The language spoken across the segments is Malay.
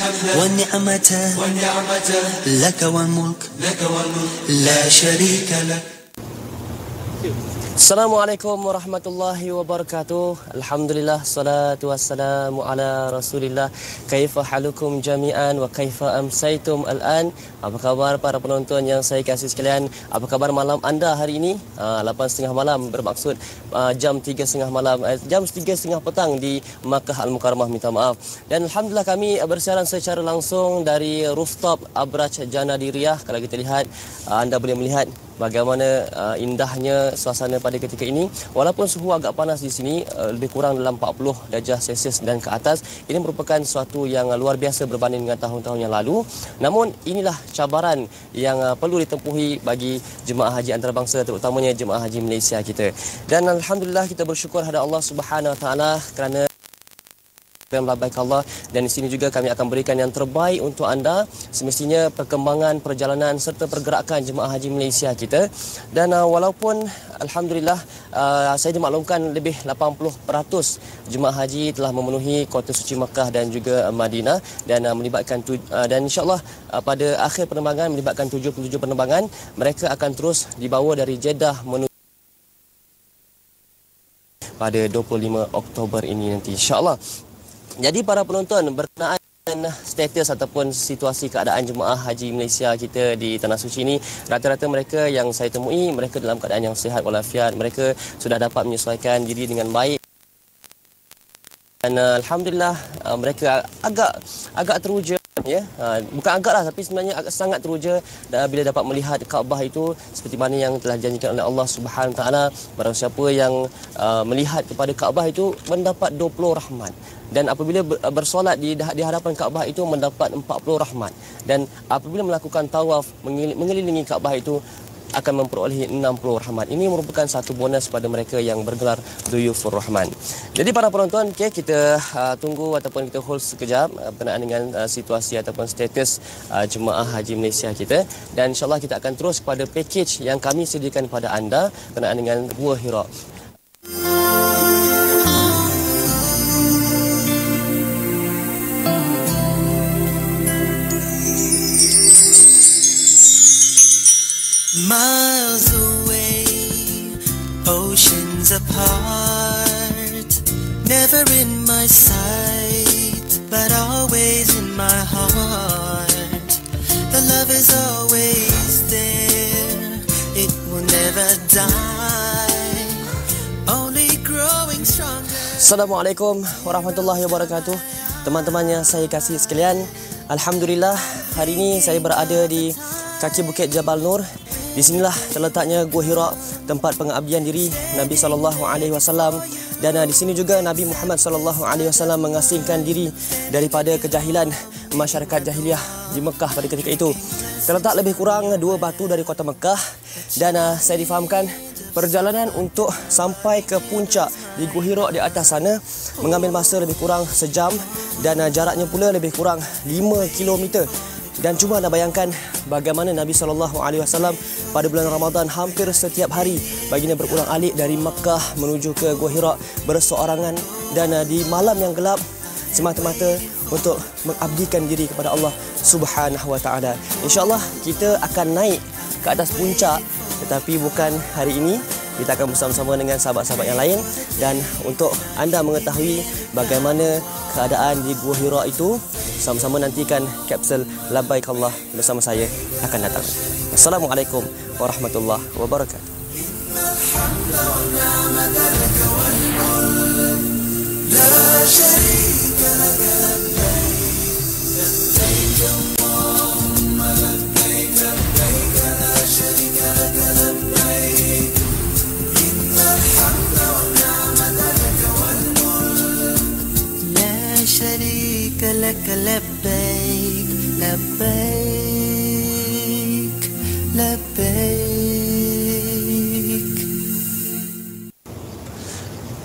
والنعمة لك والملك لا شريك لك. Assalamualaikum warahmatullahi wabarakatuh. Alhamdulillah, salatu wassalamu ala Rasulillah. Kaifa halukum jami'an wa kaifa amsaitum al-an? Apa khabar para penonton yang saya kasih sekalian? Apa khabar malam anda hari ini? 8.30 malam, bermaksud jam 3.30 malam, jam 3.30 petang di Makkah Al-Mukarramah, minta maaf. Dan alhamdulillah kami bersiaran secara langsung dari rooftop Abraj Janadi Riyah. Kalau kita lihat, anda boleh melihat bagaimana indahnya suasana pada ketika ini. Walaupun suhu agak panas di sini, lebih kurang dalam 40 darjah Celsius dan ke atas, ini merupakan suatu yang luar biasa berbanding dengan tahun-tahun yang lalu. Namun inilah cabaran yang perlu ditempuhi bagi jemaah haji antarabangsa, terutamanya jemaah haji Malaysia kita. Dan alhamdulillah kita bersyukur kepada Allah Subhanahu Wa Taala kerana labbaik Allah, dan di sini juga kami akan berikan yang terbaik untuk anda, semestinya perkembangan perjalanan serta pergerakan jemaah haji Malaysia kita. Dan walaupun alhamdulillah saya dimaklumkan lebih 80% jemaah haji telah memenuhi kota suci Makkah dan juga Madinah, dan melibatkan dan insyaallah pada akhir penerbangan melibatkan 77 penerbangan, mereka akan terus dibawa dari Jeddah menuju pada 25 Oktober ini nanti, insyaallah. Jadi para penonton, berkenaan status ataupun situasi keadaan jemaah haji Malaysia kita di Tanah Suci ini, rata-rata mereka yang saya temui, mereka dalam keadaan yang sihat walafiat, mereka sudah dapat menyesuaikan diri dengan baik. Dan alhamdulillah mereka agak teruja, ya. Bukan agaklah, tapi sebenarnya sangat teruja bila dapat melihat Kaabah itu seperti mana yang telah dijanjikan oleh Allah Subhanahu Wa Taala. Barang siapa yang melihat kepada Kaabah itu mendapat 20 rahmat. Dan apabila bersolat di hadapan Kaabah itu mendapat 40 rahmat. Dan apabila melakukan tawaf mengelilingi Kaabah itu akan memperoleh 60 rahmat. Ini merupakan satu bonus pada mereka yang bergelar Duyufur Rahman. Jadi para penonton, okay, kita tunggu ataupun kita hold sekejap berkenaan dengan situasi ataupun status jemaah haji Malaysia kita. Dan insyaAllah kita akan terus kepada package yang kami sediakan kepada anda berkenaan dengan Gua Hira. Miles away, oceans apart, never in my sight, but always in my heart. The love is always there, it will never die, only growing stronger. Assalamualaikum warahmatullahi wabarakatuh. Teman-teman yang saya kasih sekalian, alhamdulillah hari ini saya berada di kaki Bukit Jabal Nur. Di sinilah terletaknya Gua Hira, tempat pengabdian diri Nabi SAW. Dan di sini juga Nabi Muhammad SAW mengasingkan diri daripada kejahilan masyarakat jahiliah di Mekah pada ketika itu. Terletak lebih kurang 2 batu dari kota Mekah, dan saya difahamkan perjalanan untuk sampai ke puncak di Gua Hira di atas sana mengambil masa lebih kurang sejam, dan jaraknya pula lebih kurang 5 km. Dan cuba anda bayangkan bagaimana Nabi SAW pada bulan Ramadan hampir setiap hari baginda berulang-alik dari Makkah menuju ke Gua Hira berseorangan, dan di malam yang gelap semata-mata untuk mengabdikan diri kepada Allah Subhanahu Wa Taala. InsyaAllah kita akan naik ke atas puncak, tetapi bukan hari ini. Kita akan bersama-sama dengan sahabat-sahabat yang lain, dan untuk anda mengetahui bagaimana keadaan di Gua Hira itu, sama-sama nantikan kapsul Labbaik Allah bersama saya akan datang. Assalamualaikum warahmatullahi wabarakatuh. لك لبيك لبيك لبيك.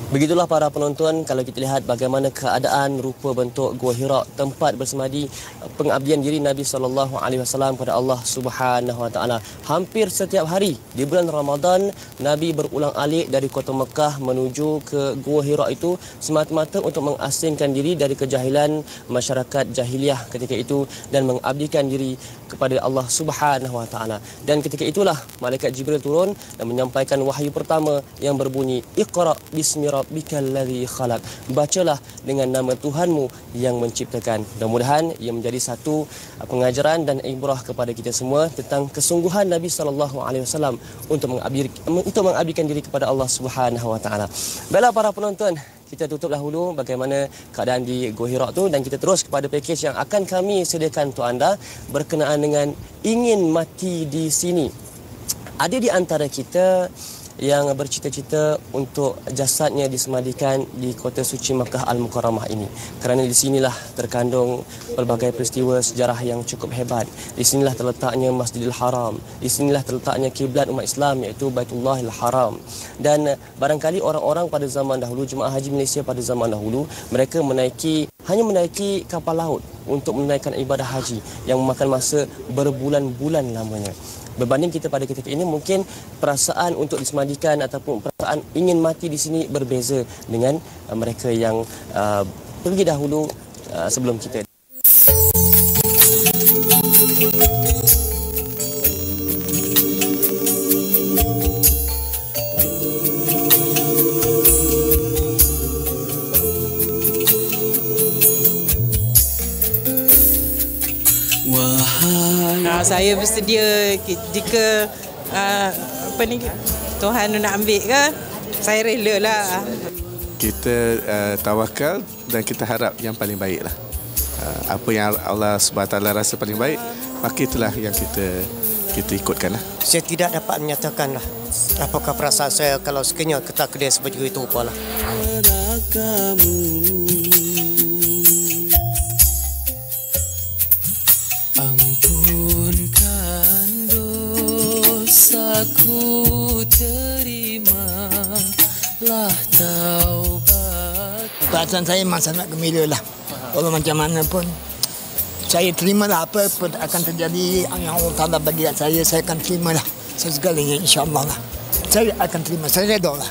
Begitulah para penonton, kalau kita lihat bagaimana keadaan rupa bentuk Gua Hira, tempat bersemadi pengabdian diri Nabi SAW kepada Allah Subhanahu Wa Taala. Hampir setiap hari di bulan Ramadan, Nabi berulang alik dari kota Mekah menuju ke Gua Hira itu semata-mata untuk mengasingkan diri dari kejahilan masyarakat jahiliah ketika itu dan mengabdikan diri kepada Allah Subhanahu Wa Taala. Dan ketika itulah malaikat Jibril turun dan menyampaikan wahyu pertama yang berbunyi, Iqra bismi rabbikal ladzi khalaq. Bacalah dengan nama Tuhanmu yang menciptakan. Mudah-mudahan ia menjadi satu pengajaran dan ibrah kepada kita semua tentang kesungguhan Nabi SAW untuk mengabdikan diri kepada Allah Subhanahu Wa Taala. Baiklah para penonton, kita tutup dahulu bagaimana keadaan di Gua Hira tu dan kita terus kepada pakej yang akan kami sediakan untuk anda berkenaan dengan ingin mati di sini. Ada di antara kita yang bercita-cita untuk jasadnya disemadikan di kota suci Makkah Al-Mukarramah ini. Kerana di sinilah terkandung pelbagai peristiwa sejarah yang cukup hebat. Di sinilah terletaknya Masjidil Haram. Di sinilah terletaknya kiblat umat Islam iaitu Baitullahil Haram. Dan barangkali orang-orang pada zaman dahulu, jemaah haji Malaysia pada zaman dahulu, mereka hanya menaiki kapal laut untuk menunaikan ibadah haji yang memakan masa berbulan-bulan lamanya. Berbanding kita pada ketika ini, mungkin perasaan untuk disemadikan ataupun perasaan ingin mati di sini berbeza dengan mereka yang pergi dahulu sebelum kita. Saya bersedia jika Tuhan nak ambil ke, saya relalah. Kita tawakal dan kita harap yang paling baik lah. Apa yang Allah SWT rasa paling baik, maka itulah yang kita ikutkan lah. Saya tidak dapat menyatakan lah apakah perasaan saya kalau sekiranya ketakdiran seperti itu apalah. Aku terimalah taubat. Perasaan saya memang sangat gembira lah. Walau macam mana pun saya terimalah apa pun akan terjadi yang Allah Ta'ala bagi saya akan terimalah segalanya, insyaAllah lah. Saya akan terima, saya reda lah.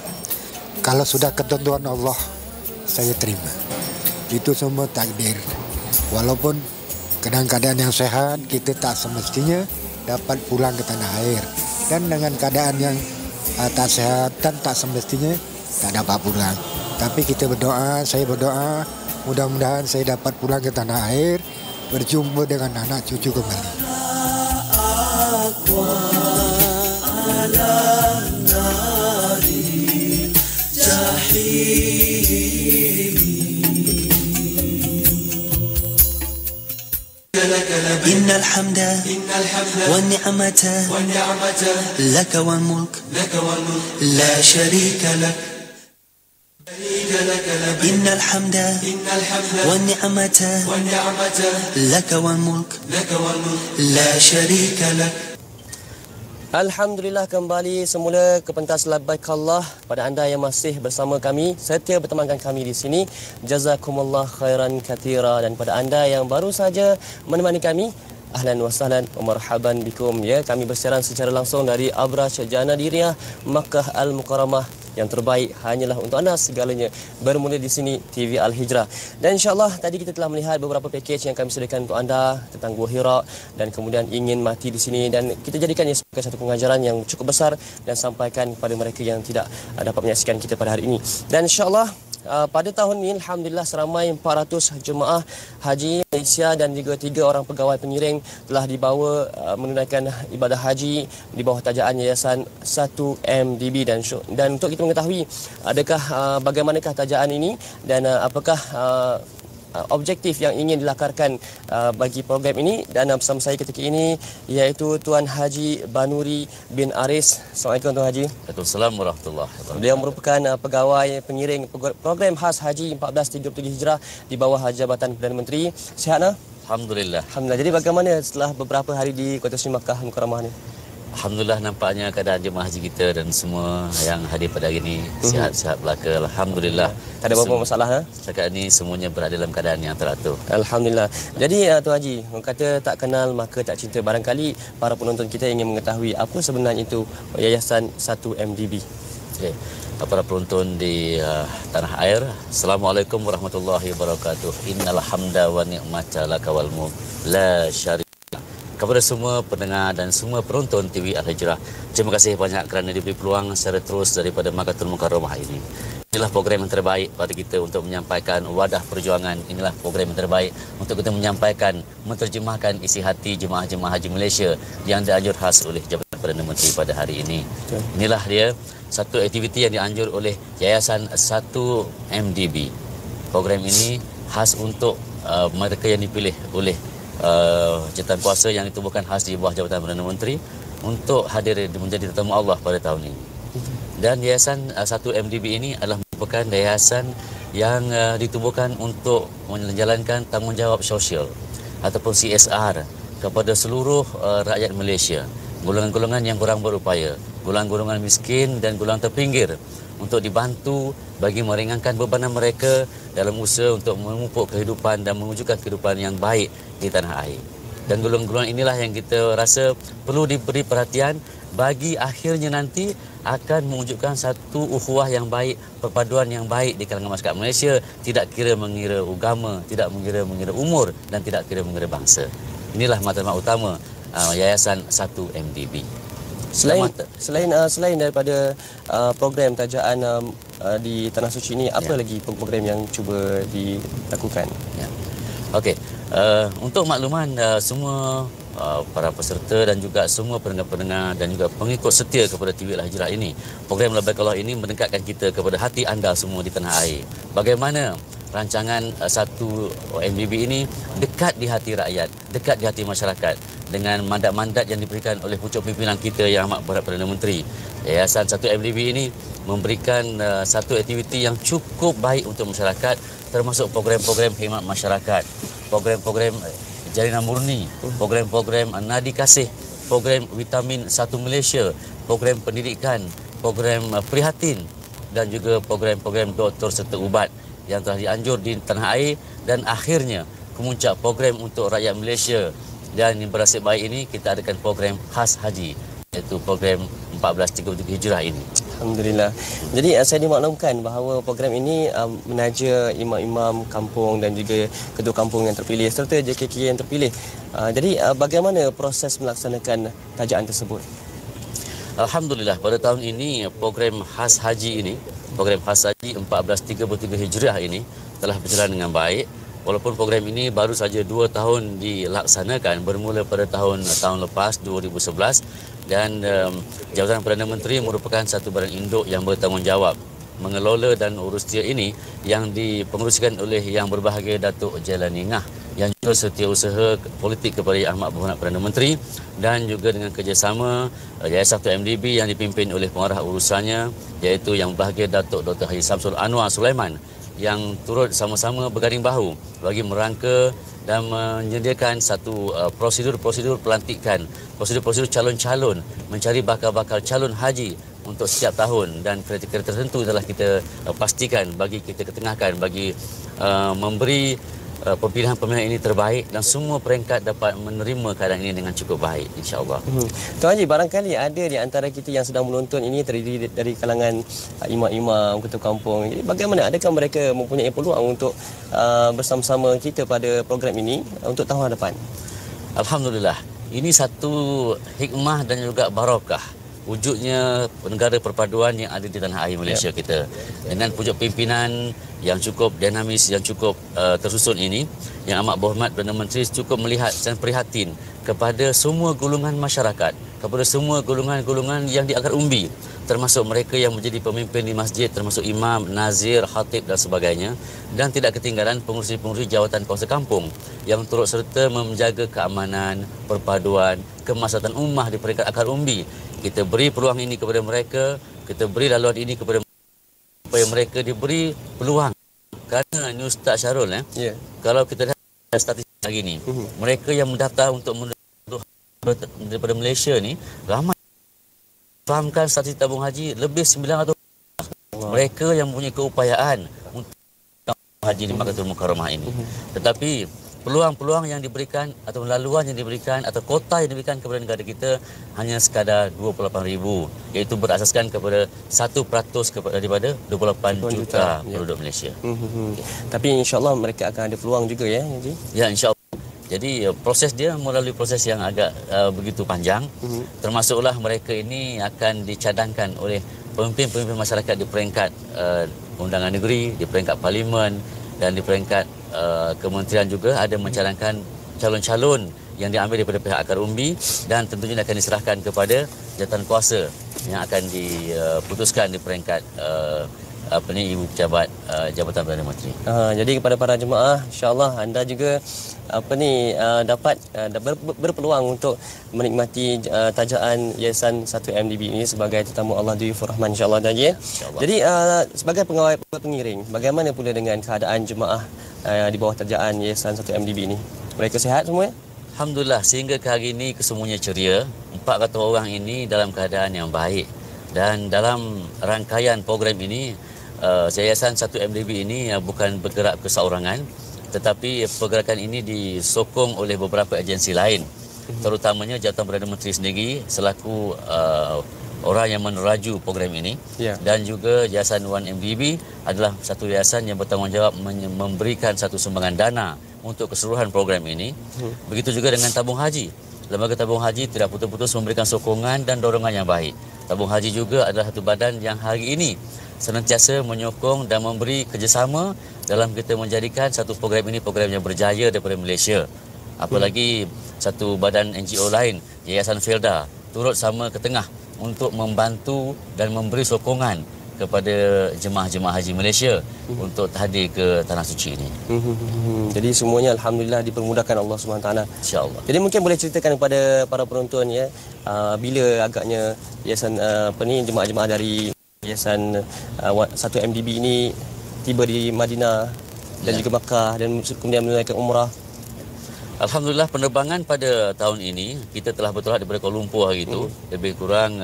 Kalau sudah ketentuan Allah, saya terima. Itu semua takdir. Walaupun keadaan yang sehat, kita tak semestinya dapat pulang ke tanah air. Dan dengan keadaan yang tak sehat dan tak semestinya tak dapat pulang. Tapi kita berdoa, saya berdoa, mudah-mudahan saya dapat pulang ke tanah air, berjumpa dengan anak cucu kembali. إن الحمد والنعمة لك والملك لا شريك لك. إن الحمد والنعمة لك والملك لا شريك لك. Alhamdulillah, kembali semula ke pentas Labbaikallah pada anda yang masih bersama kami, setia bertemankan kami di sini. Jazakumullah khairan kathira. Dan pada anda yang baru saja menemani kami, ahlan wa sahlan wa marhaban bikum. Ya, kami bersiaran secara langsung dari Abraj Jana Diriyah Makkah Al-Mukarramah. Yang terbaik hanyalah untuk anda segalanya. Bermula di sini TV Al-Hijrah. Dan insyaAllah tadi kita telah melihat beberapa pakej yang kami sediakan untuk anda tentang Gua Hira dan kemudian ingin mati di sini, dan kita jadikannya sebagai satu pengajaran yang cukup besar dan sampaikan kepada mereka yang tidak dapat menyaksikan kita pada hari ini. Dan insyaAllah pada tahun ini alhamdulillah seramai 400 jemaah haji Malaysia dan juga 3 orang pegawai pengiring telah dibawa menunaikan ibadah haji di bawah tajaan Yayasan 1MDB. Dan untuk kita mengetahui adakah bagaimanakah tajaan ini dan apakah objektif yang ingin dilakarkan bagi program ini, dan bersama saya ketika ini iaitu Tuan Haji Banuri bin Aris. Assalamualaikum Tuan Haji. Waalaikumsalam warahmatullahi wabarakatuh. Beliau merupakan pegawai pengiring program khas Haji 1437 Hijrah di bawah Jabatan Perdana Menteri. Sihat nak? Alhamdulillah. Alhamdulillah. Jadi bagaimana setelah beberapa hari di Kota Suci Makkah Mukarramah ni? Alhamdulillah nampaknya keadaan jemaah haji kita dan semua yang hadir pada hari ini sihat-sihat belaka. Alhamdulillah. Tak ada apa-apa masalah ha? Setakat ini semuanya berada dalam keadaan yang teratur. Alhamdulillah. Jadi Tuan Haji, orang kata tak kenal maka tak cinta. Barangkali para penonton kita ingin mengetahui apa sebenarnya itu Yayasan 1MDB. Okay. Para penonton di tanah air, Assalamualaikum warahmatullahi wabarakatuh. Innal hamda wa ni'mata laka wal mulk la syarika. Kepada semua pendengar dan semua penonton TV Al-Hijrah, terima kasih banyak kerana diberi peluang secara terus daripada Makkatul Mukarramah ini. Inilah program yang terbaik pada kita untuk menyampaikan wadah perjuangan. Inilah program yang terbaik untuk kita menyampaikan, menterjemahkan isi hati jemaah-jemaah haji Malaysia yang dianjur khas oleh Jabatan Perdana Menteri pada hari ini. Inilah dia satu aktiviti yang dianjur oleh Yayasan 1MDB. Program ini khas untuk mereka yang dipilih oleh jabatan kuasa yang ditubuhkan khas di bawah Jabatan Perdana Menteri untuk hadir menjadi tetamu Allah pada tahun ini. Dan Yayasan 1MDB ini adalah merupakan yayasan yang ditubuhkan untuk menjalankan tanggungjawab sosial ataupun CSR kepada seluruh rakyat Malaysia, golongan-golongan yang kurang berupaya, golongan-golongan miskin dan golongan terpinggir, untuk dibantu bagi meringankan bebanan mereka dalam usaha untuk memupuk kehidupan dan mewujudkan kehidupan yang baik di tanah air. Dan golongan-golongan inilah yang kita rasa perlu diberi perhatian bagi akhirnya nanti akan mewujudkan satu ukhuwah yang baik, perpaduan yang baik di kalangan masyarakat Malaysia, tidak kira mengira agama, tidak mengira umur dan tidak kira mengira bangsa. Inilah matlamat utama Yayasan 1MDB. Selain daripada program tajaan di Tanah Suci ini, apa lagi program yang cuba dilakukan? Ya. Okey, untuk makluman semua para peserta dan juga semua pendengar-pendengar dan juga pengikut setia kepada TV Al-Hijrah ini, program Labbaik Allah ini mendekatkan kita kepada hati anda semua di tanah air. Bagaimana rancangan 1MDB ini dekat di hati rakyat, dekat di hati masyarakat dengan mandat-mandat yang diberikan oleh pucuk pimpinan kita yang amat berhormat Perdana Menteri. Yayasan 1MDB ini memberikan satu aktiviti yang cukup baik untuk masyarakat, termasuk program-program khidmat masyarakat, program-program Jalinan Murni, program-program Nadi Kasih, program Vitamin 1 Malaysia, program pendidikan, program Prihatin dan juga program-program doktor serta ubat yang telah dianjur di tanah air. Dan akhirnya kemuncak program untuk rakyat Malaysia dan yang bernasib baik ini, kita adakan program khas haji, iaitu program 1433 Hijrah ini. Alhamdulillah. Jadi saya dimaklumkan bahawa program ini menaja imam-imam kampung dan juga ketua kampung yang terpilih serta JKK yang terpilih. Jadi bagaimana proses melaksanakan tajaan tersebut? Alhamdulillah, pada tahun ini program khas haji ini, program khas haji 1433 Hijrah ini telah berjalan dengan baik. Walaupun program ini baru saja 2 tahun dilaksanakan, bermula pada tahun lepas 2011, dan Jabatan Perdana Menteri merupakan satu badan induk yang bertanggungjawab mengelola dan urus dia ini, yang dipengerusikan oleh Yang Berbahagia Datuk Jailani Ngah, yang juga setiausaha politik kepada Yang Amat Berhormat Perdana Menteri, dan juga dengan kerjasama Yayasan 1MDB yang dipimpin oleh pengarah urusannya, iaitu Yang Berbahagia Datuk Dr. Haji Samsul Anwar Sulaiman, yang turut sama-sama berganding bahu bagi merangka dan menyediakan satu prosedur-prosedur pelantikan, prosedur-prosedur calon-calon, mencari bakal-bakal calon haji untuk setiap tahun, dan kriteria tertentu telah kita pastikan bagi kita ketengahkan bagi memberi pemilihan-pemilihan ini terbaik, dan semua peringkat dapat menerima keadaan ini dengan cukup baik, insya-Allah. Tuan Haji, barangkali ada di antara kita yang sedang menonton ini terdiri dari kalangan imam-imam, ketua kampung. Jadi bagaimana, adakah mereka mempunyai peluang untuk bersama-sama kita pada program ini untuk tahun hadapan? Alhamdulillah, ini satu hikmah dan juga barakah wujudnya negara perpaduan yang ada di tanah air Malaysia kita, dengan pucuk pimpinan yang cukup dinamis, yang cukup tersusun ini. Yang Amat Berhormat Perdana Menteri cukup melihat dan prihatin kepada semua golongan masyarakat, kepada semua golongan-golongan yang diangkat umbi, termasuk mereka yang menjadi pemimpin di masjid, termasuk imam, nazir, khatib dan sebagainya, dan tidak ketinggalan pengurusi-pengurusi jawatan kuasa kampung yang turut serta menjaga keamanan, perpaduan, kemaslahatan ummah di peringkat akar umbi. Kita beri peluang ini kepada mereka, kita beri laluan ini kepada mereka, supaya mereka diberi peluang. Kerana ni Ustaz Syarul, kalau kita lihat statistik hari ini, mereka yang mendaftar untuk daripada Malaysia ni ramai fahamkan strategi tabung haji lebih 900 mereka yang mempunyai keupayaan untuk haji di Makkahul Mukarramah ini. Tetapi peluang-peluang yang diberikan atau laluan yang diberikan atau kota yang diberikan kepada negara kita hanya sekadar 28,000, iaitu berasaskan kepada 1% daripada 28 juta penduduk Malaysia. Tapi insya-Allah mereka akan ada peluang juga ya, Haji? Ya, insya-Allah. Jadi proses dia melalui proses yang agak begitu panjang. Termasuklah mereka ini akan dicadangkan oleh pemimpin-pemimpin masyarakat di peringkat undangan negeri, di peringkat parlimen dan di peringkat kementerian juga ada mencalonkan calon-calon yang diambil daripada pihak akar umbi dan tentunya akan diserahkan kepada jawatan kuasa yang akan diputuskan di peringkat Ibu Pejabat Jabatan Perdana Menteri. Jadi kepada para jemaah, insya-Allah anda juga dapat berpeluang untuk menikmati tajaan Yayasan 1MDB ini sebagai tetamu Allah Duyufur Rahman, insya-Allah Haji. Jadi sebagai pengawal pengiring, bagaimana pula dengan keadaan jemaah di bawah tajaan Yayasan 1MDB ini? Mereka sihat semua? Alhamdulillah, sehingga ke hari ini kesemuanya ceria. 400 orang ini dalam keadaan yang baik. Dan dalam rangkaian program ini, Yayasan 1MDB ini bukan bergerak keseorangan, tetapi pergerakan ini disokong oleh beberapa agensi lain, terutamanya Jabatan Perdana Menteri sendiri selaku orang yang meneraju program ini, dan juga Yayasan 1MDB adalah satu yayasan yang bertanggungjawab memberikan satu sumbangan dana untuk keseluruhan program ini. Begitu juga dengan tabung haji. Lembaga Tabung Haji tidak putus-putus memberikan sokongan dan dorongan yang baik. Tabung Haji juga adalah satu badan yang hari ini senantiasa menyokong dan memberi kerjasama dalam kita menjadikan satu program ini program yang berjaya daripada Malaysia. Apalagi satu badan NGO lain, Yayasan Felda, turut sama ke tengah untuk membantu dan memberi sokongan kepada jemaah-jemaah haji Malaysia untuk hadir ke Tanah Suci ini. Jadi semuanya alhamdulillah dipermudahkan Allah Subhanahu Taala. Insya-Allah. Jadi mungkin boleh ceritakan kepada para penonton ya, bila agaknya yayasan jemaah-jemaah dari Yayasan 1MDB ini tiba di Madinah dan juga Makkah dan kemudian menunaikan umrah. Alhamdulillah, penerbangan pada tahun ini kita telah bertolak daripada Kuala Lumpur hari itu, lebih kurang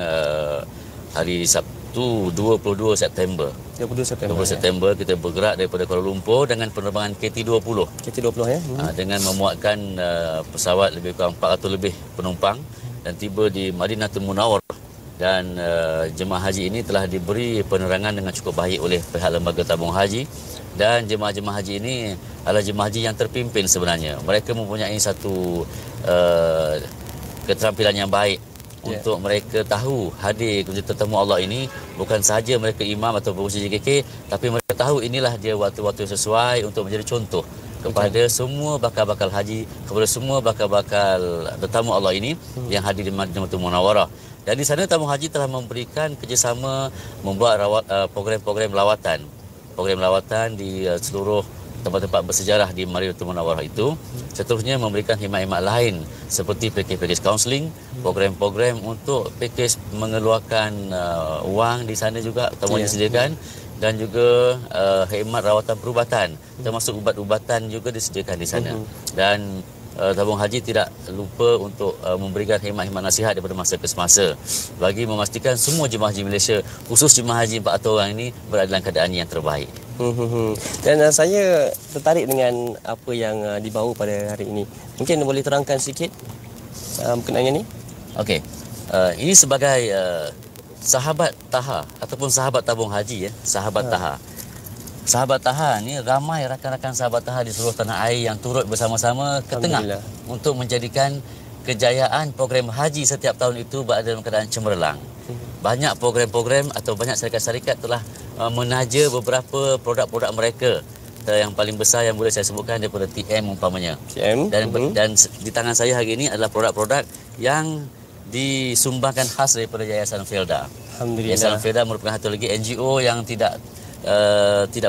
hari Sabtu 22 September. 22 September kita bergerak daripada Kuala Lumpur dengan penerbangan KT20. KT20 ya. Dengan memuatkan pesawat lebih kurang 400 lebih penumpang dan tiba di Madinatul Munawwarah. Dan jemaah haji ini telah diberi penerangan dengan cukup baik oleh pihak Lembaga Tabung Haji, dan jemaah-jemaah haji ini adalah jemaah haji yang terpimpin sebenarnya. Mereka mempunyai satu keterampilan yang baik untuk mereka tahu hadir ke tetamu Allah ini bukan sahaja mereka imam atau pengurusi JKK, tapi mereka tahu inilah dia waktu-waktu sesuai untuk menjadi contoh kepada semua bakal-bakal haji, kepada semua bakal-bakal tetamu Allah ini yang hadir di Madinatul Munawwarah. Dan di sana tabung haji telah memberikan kerjasama membuat program-program lawatan. Program lawatan di seluruh tempat-tempat bersejarah di Madinatul Munawwarah itu. Seterusnya memberikan khidmat-khidmat lain seperti pakej-pakej kaunseling, program-program untuk pakej mengeluarkan wang di sana juga tamu disediakan, dan juga khidmat rawatan perubatan, termasuk ubat-ubatan juga disediakan di sana. Dan tabung haji tidak lupa untuk memberikan khidmat-khidmat nasihat daripada masa ke semasa bagi memastikan semua jemaah haji Malaysia, khusus jemaah haji 400 orang ini berada dalam keadaan yang terbaik. Dan saya tertarik dengan apa yang dibawa pada hari ini. Mungkin boleh terangkan sikit berkenaan ini? Okey. Ini sebagai sahabat Taha ataupun sahabat tabung haji ya, sahabat Taha. Sahabat Taha ni ramai rakan-rakan sahabat Taha di seluruh tanah air yang turut bersama-sama ke tengah untuk menjadikan kejayaan program haji setiap tahun itu berada dalam keadaan cemerlang. Banyak program-program atau banyak syarikat-syarikat telah menaja beberapa produk-produk mereka. Yang paling besar yang boleh saya sebutkan daripada TM umpamanya. TM. Dan di tangan saya hari ini adalah produk-produk yang disumbangkan khas daripada Yayasan Felda. Alhamdulillah. Yayasan Felda merupakan satu lagi NGO yang tidak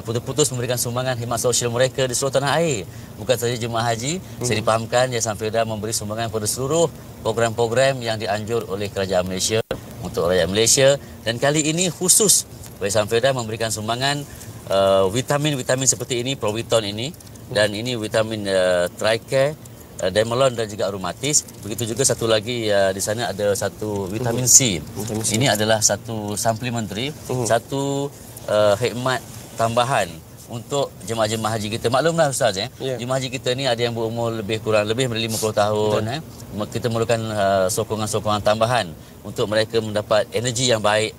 putus-putus memberikan sumbangan khidmat sosial mereka di seluruh tanah air. Bukan saja jemaah haji, saya dipahamkan Yayasan Felda memberi sumbangan kepada seluruh program-program yang dianjur oleh Kerajaan Malaysia untuk rakyat Malaysia. Dan kali ini khusus Yayasan Felda memberikan sumbangan vitamin-vitamin seperti ini, Proviton ini, dan ini vitamin Tricare Dermalon dan juga aromatis. Begitu juga satu lagi di sana ada satu vitamin C. Ini adalah satu supplementary, satu khidmat tambahan untuk jemaah-jemaah haji kita. Maklumlah Ustaz, jemaah haji kita ni ada yang berumur kurang lebih dari 50 tahun. Kita memerlukan sokongan-sokongan tambahan untuk mereka mendapat energi yang baik,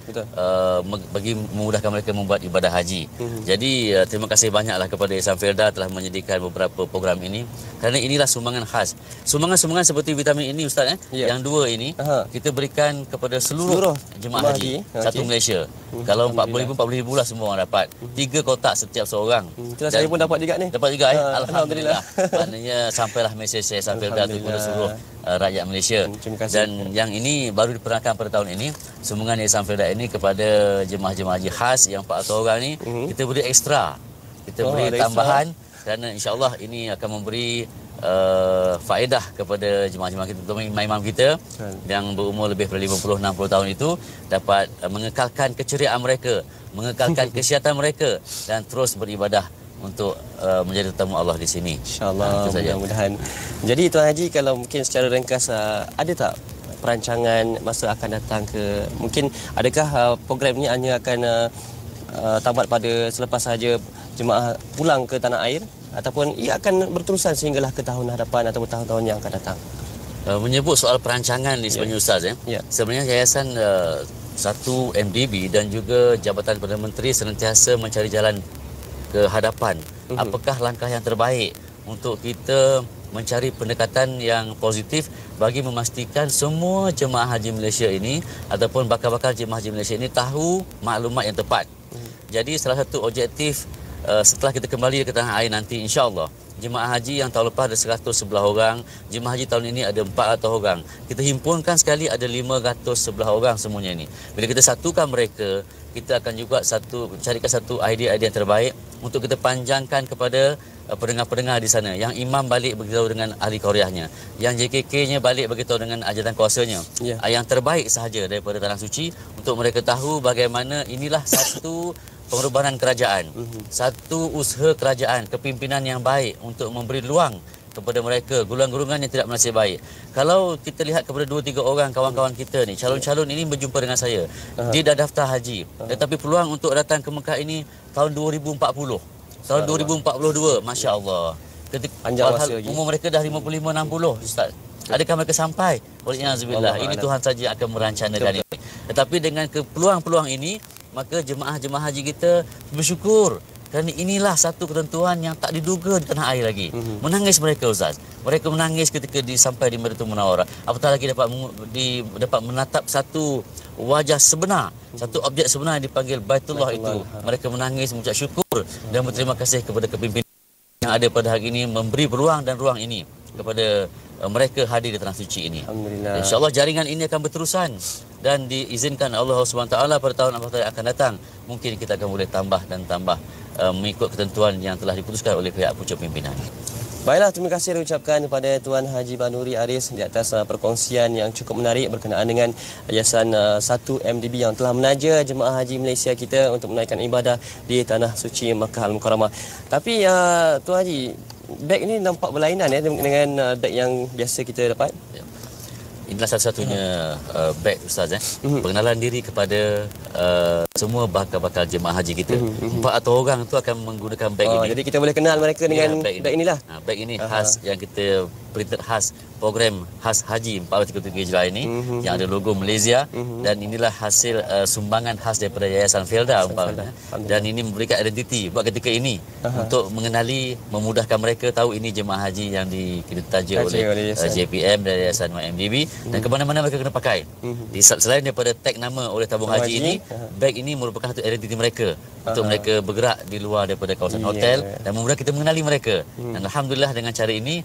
bagi memudahkan mereka membuat ibadah haji. Jadi terima kasih banyaklah kepada Yayasan Felda telah menyediakan beberapa program ini, kerana inilah sumbangan khas. Sumbangan-sumbangan seperti vitamin ini Ustaz, yang dua ini kita berikan kepada seluruh jemaah haji satu Malaysia. Kalau 40,000 lah semua orang dapat. 3 kotak setiap seorang. Itulah saya pun dapat juga ni. Dapat juga Alhamdulillah. Maknanya sampailah mesej Yayasan Felda kepada seluruh rakyat Malaysia. Dan yang ini baru diperkenalkan pada tahun ini, sumbangan Yayasan Felda ini kepada jemaah-jemaah haji khas yang 400 orang ni, kita beri ekstra. Kita beri tambahan kerana insya-Allah ini akan memberi faedah kepada jemaah-jemaah kita, terutama imam-imam kita yang berumur lebih daripada 50-60 tahun itu dapat mengekalkan keceriaan mereka, mengekalkan kesihatan mereka dan terus beribadah untuk menjadi tetamu Allah di sini. InsyaAllah, mudah-mudahan. Jadi Tuan Haji, kalau mungkin secara ringkas, ada tak perancangan masa akan datang ke, mungkin adakah program ini hanya akan tamat pada selepas sahaja jemaah pulang ke tanah air, ataupun ia akan berterusan sehinggalah ke tahun hadapan atau tahun-tahun yang akan datang? Menyebut soal perancangan ni sebenarnya Ustaz, sebenarnya yayasan satu MDB dan juga Jabatan Perdana Menteri senantiasa mencari jalan ke hadapan. Apakah langkah yang terbaik untuk kita mencari pendekatan yang positif bagi memastikan semua jemaah haji Malaysia ini ataupun bakal-bakal jemaah haji Malaysia ini tahu maklumat yang tepat. Jadi salah satu objektif setelah kita kembali ke tanah air nanti, insya-Allah jemaah haji yang tahun lepas ada 111 orang, jemaah haji tahun ini ada 400 orang. Kita himpunkan sekali ada 511 orang semuanya ini. Bila kita satukan mereka, kita akan juga carikan satu idea-idea yang terbaik untuk kita panjangkan kepada pendengar-pendengar di sana. Yang imam balik beritahu dengan ahli qaryahnya, yang JKK-nya balik beritahu dengan ajaran kuasanya. Yang terbaik sahaja daripada tanah suci untuk mereka tahu bagaimana inilah satu pengorbanan kerajaan, satu usaha kerajaan, kepimpinan yang baik untuk memberi ruang kepada mereka, golongan-golongan yang tidak bernasib baik. Kalau kita lihat kepada 2-3 orang kawan-kawan kita ni, calon-calon ini berjumpa dengan saya, dia dah daftar haji, tetapi peluang untuk datang ke Mekah ini tahun 2040, tahun 2042, Masya-Allah. Ketika umur mereka dah 55-60, Ustaz. Adakah mereka sampai? Waliyahzubillah. Ini Tuhan saja akan merancangkan ini. Tetapi dengan peluang-peluang ini, maka jemaah-jemaah haji kita bersyukur kerana inilah satu ketentuan yang tak diduga di tanah air lagi. Menangis mereka Ustaz. Mereka menangis ketika sampai di Madinatul Munawwarah. Apatah lagi dapat menatap satu wajah sebenar, satu objek sebenar yang dipanggil Baitullah itu. Mereka menangis mengucap syukur dan berterima kasih kepada kepimpinan yang ada pada hari ini memberi peluang dan ruang ini kepada mereka hadir di tanah suci ini. Alhamdulillah. InsyaAllah jaringan ini akan berterusan dan diizinkan Allah SWT pada tahun yang akan datang. Mungkin kita akan boleh tambah dan tambah mengikut ketentuan yang telah diputuskan oleh pihak pucuk pimpinan. Baiklah, terima kasih diucapkan kepada Tuan Haji Banuri Aris di atas perkongsian yang cukup menarik berkenaan dengan Yayasan 1 MDB yang telah menaja jemaah haji Malaysia kita untuk menaikkan ibadah di tanah suci Makkah Al-Mukarramah. Tapi Tuan Haji, beg ini nampak berlainan dengan beg yang biasa kita dapat. Inilah satu-satunya beg Ustaz. Pengenalan diri kepada semua bakal-bakal jemaah haji kita. 400 orang tu akan menggunakan beg ini. Jadi kita boleh kenal mereka dengan beg inilah. Beg ini khas yang kita printed khas program khas Haji 1433 Hijrah ini yang ada logo Malaysia dan inilah hasil sumbangan khas daripada Yayasan Felda umpamanya. Dan ini memberikan identiti buat ketika ini untuk mengenali, memudahkan mereka tahu ini jemaah haji yang ditaja oleh JPM dan Yayasan YMDB dan ke mana-mana mereka kena pakai. Selain daripada tag nama oleh tabung haji ini, beg ini merupakan satu identiti mereka untuk mereka bergerak di luar daripada kawasan hotel dan memudahkan kita mengenali mereka. Dan alhamdulillah dengan cara ini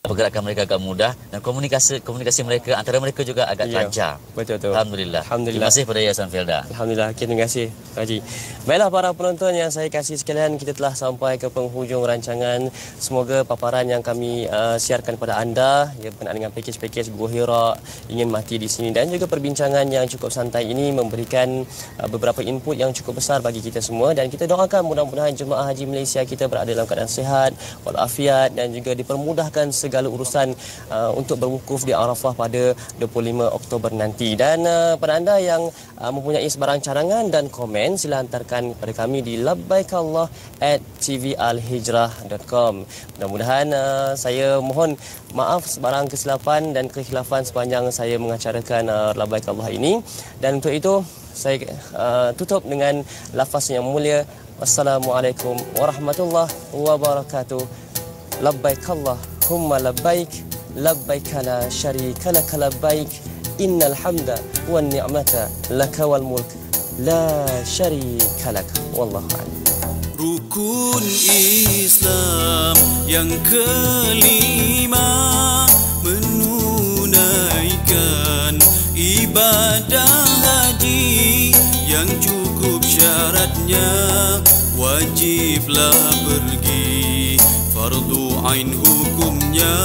pergerakan mereka agak mudah dan komunikasi mereka antara mereka juga agak lancar. Betul. Alhamdulillah. Terima kasih pada Yayasan Felda. Alhamdulillah. Terima kasih Haji. Baiklah para penonton yang saya kasih sekalian, kita telah sampai ke penghujung rancangan. Semoga paparan yang kami siarkan pada anda berkenaan dengan pakej-pakej Gua Hira, ingin mati di sini dan juga perbincangan yang cukup santai ini memberikan beberapa input yang cukup besar bagi kita semua dan kita doakan mudah-mudahan jemaah haji Malaysia kita berada dalam keadaan sihat walafiat dan juga dipermudahkan segala urusan untuk berwukuf di Arafah pada 25 Oktober nanti. Dan pada anda yang mempunyai sebarang cadangan dan komen, sila hantarkan kepada kami di labaikallah@tvalhijrah.com. Mudah-mudahan saya mohon maaf sebarang kesilapan dan kekhilafan sepanjang saya mengacarakan labaikallah ini. Dan untuk itu saya tutup dengan lafaz yang mulia. Wassalamualaikum warahmatullahi wabarakatuh. Labbaik Allahumma labbaik, labbaik la syarika lak labbaik, innal hamda wan ni'mata laka wal mulk la syarika lak. Wallahu a'lam. Rukun Islam yang kelima, menunaikan ibadah haji yang cukup syaratnya, wajiblah pergi. Fardu ain hukumnya,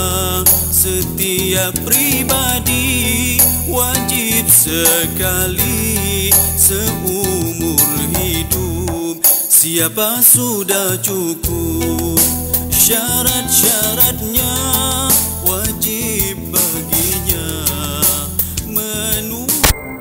setiap pribadi wajib sekali seumur hidup. Siapa sudah cukup syarat-syaratnya,